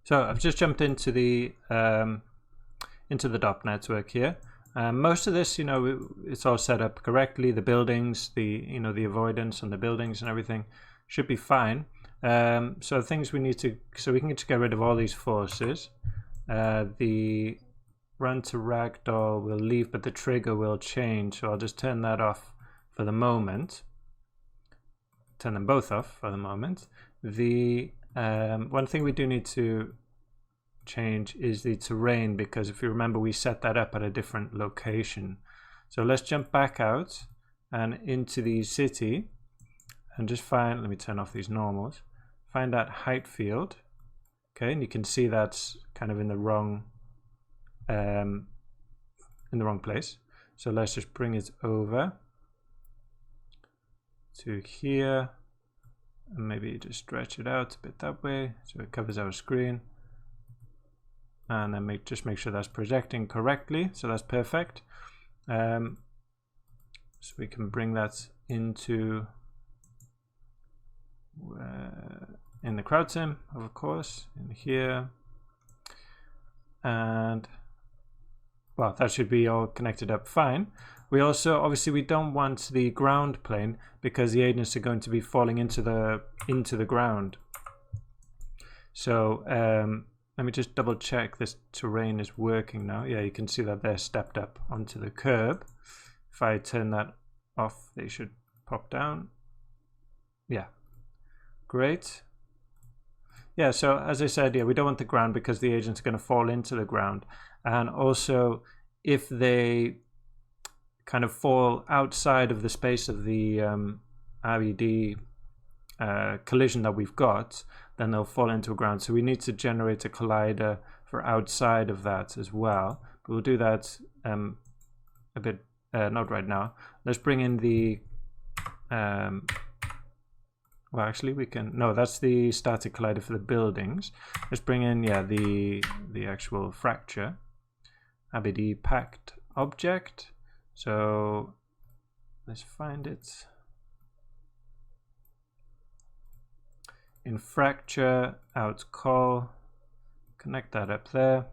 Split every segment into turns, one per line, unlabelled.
So I've just jumped into the DOP network here. Most of this, it's all set up correctly. The buildings, the avoidance on the buildings and everything should be fine. So things we need to, so we can just get rid of all these forces. The run to ragdoll will leave, but the trigger will change. So I'll just turn that off for the moment. Turn them both off for the moment. The one thing we do need to change is the terrain, because if you remember, we set that up at a different location. So let's jump back out and into the city and just find, let me turn off these normals, find that height field. Okay, and you can see that's kind of in the wrong place. So let's just bring it over to here and maybe just stretch it out a bit that way so it covers our screen. And then just make sure that's projecting correctly, so that's perfect. So we can bring that into in the crowd sim, of course, in here, and well, that should be all connected up fine. We also, obviously, we don't want the ground plane because the agents are going to be falling into the ground. So let me just double check this terrain is working now. Yeah, you can see that they're stepped up onto the curb. If I turn that off, they should pop down. Yeah, great. Yeah, so as I said, yeah, we don't want the ground because the agents are going to fall into the ground. And also, if they kind of fall outside of the space of the RED collision that we've got, then they'll fall into a ground. So we need to generate a collider for outside of that as well. But we'll do that a bit, not right now. Let's bring in the, well, actually we can, no, that's the static collider for the buildings. Let's bring in, yeah, the actual fracture. ABD packed object. So let's find it. In fracture, out call, connect that up there.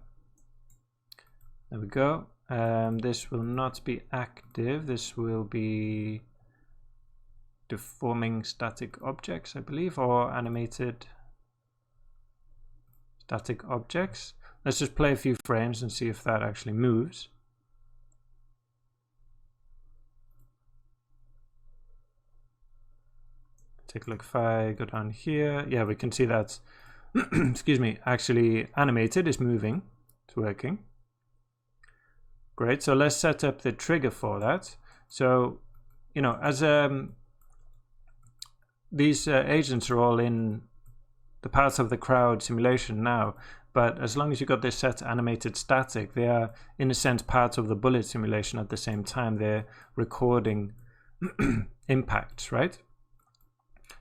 There we go. This will not be active. This will be deforming static objects, I believe, or animated static objects. Let's just play a few frames and see if that actually moves. Take a look. If I go down here, yeah, we can see that excuse me, actually animated, is moving. It's working. Great. So let's set up the trigger for that. So, as these agents are all in the parts of the crowd simulation now, but as long as you've got this set to animated static, they are in a sense part of the bullet simulation at the same time. They're recording impacts, right?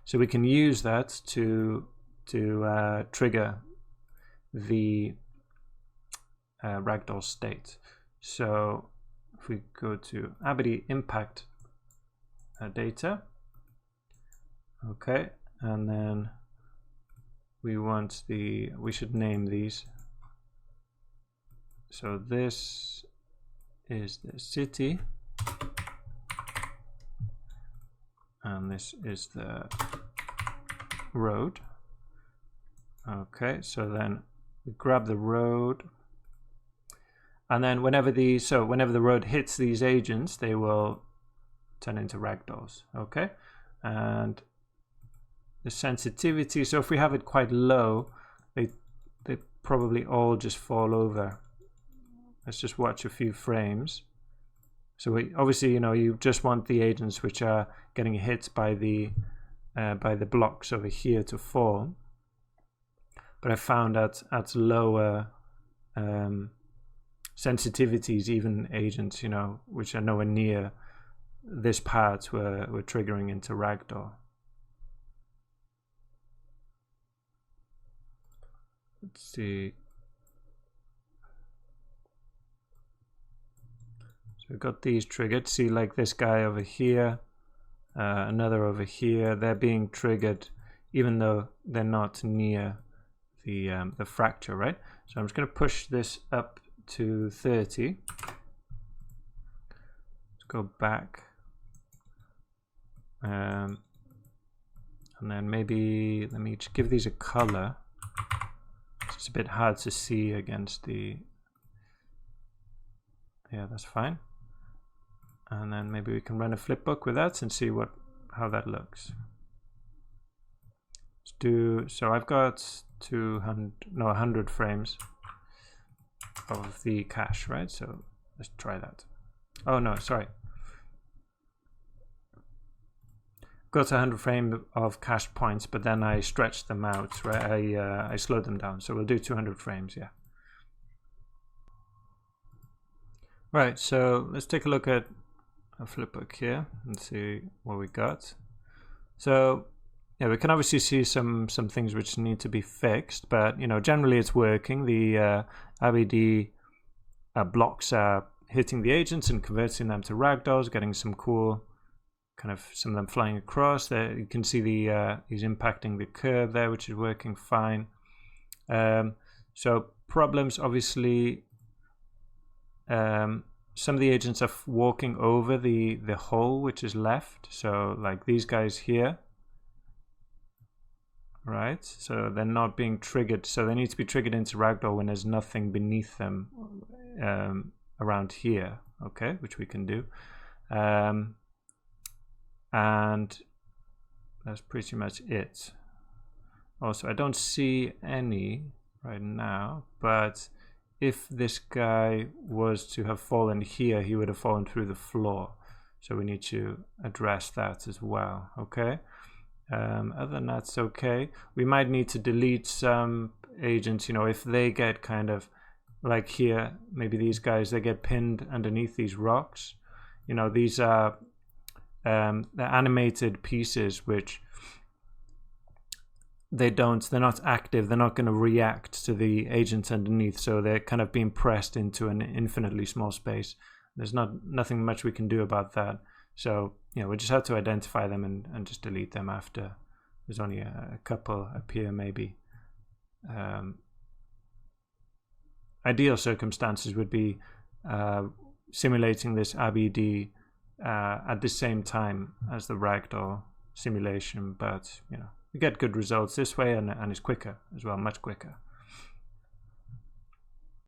So we can use that to trigger the ragdoll state. So if we go to ABD impact data, okay, and then we should name these. So this is the city, and this is the road. Okay, so then we grab the road, and then whenever the road hits these agents, they will turn into ragdolls. Okay, and the sensitivity, so if we have it quite low, they probably all just fall over. Let's just watch a few frames. So obviously, you just want the agents which are getting hit by the blocks over here to fall. But I found that at lower sensitivities, even agents, which are nowhere near this part, were triggering into ragdoll. Let's see. So we've got these triggered. See, like this guy over here, another over here. They're being triggered even though they're not near the fracture, right? So I'm just going to push this up to 30. Let's go back. And then maybe let me just give these a color. It's a bit hard to see against the... Yeah, that's fine. And then maybe we can run a flipbook with that and see how that looks. Let's do, so I've got 100 frames of the cache, right? So let's try that. Oh no, sorry. Got 100 frames of cache points, but then I stretched them out, right? I slowed them down. So we'll do 200 frames, yeah. Right, so let's take a look at a flipbook here and see what we got. So yeah, we can obviously see some things which need to be fixed, but you know, generally it's working. The RBD blocks are hitting the agents and converting them to ragdolls, getting some cool kind of some of them flying across. There you can see the he's impacting the curve there, which is working fine. So problems, obviously, some of the agents are walking over the hole which is left. So like these guys here, right? So they're not being triggered. So they need to be triggered into ragdoll when there's nothing beneath them around here. Okay, which we can do. And that's pretty much it. Also, I don't see any right now, but if this guy was to have fallen here, he would have fallen through the floor. So we need to address that as well, okay? Other than that's okay. We might need to delete some agents, you know, if they get kind of like here, maybe these guys, they get pinned underneath these rocks. You know, these are they're animated pieces which they're not active, they're not going to react to the agents underneath, so they're kind of being pressed into an infinitely small space. There's nothing much we can do about that. So, you know, we just have to identify them and just delete them after there's only a couple appear, maybe. Ideal circumstances would be simulating this RBD at the same time as the ragdoll simulation, but you know, we get good results this way, and it's quicker as well, much quicker.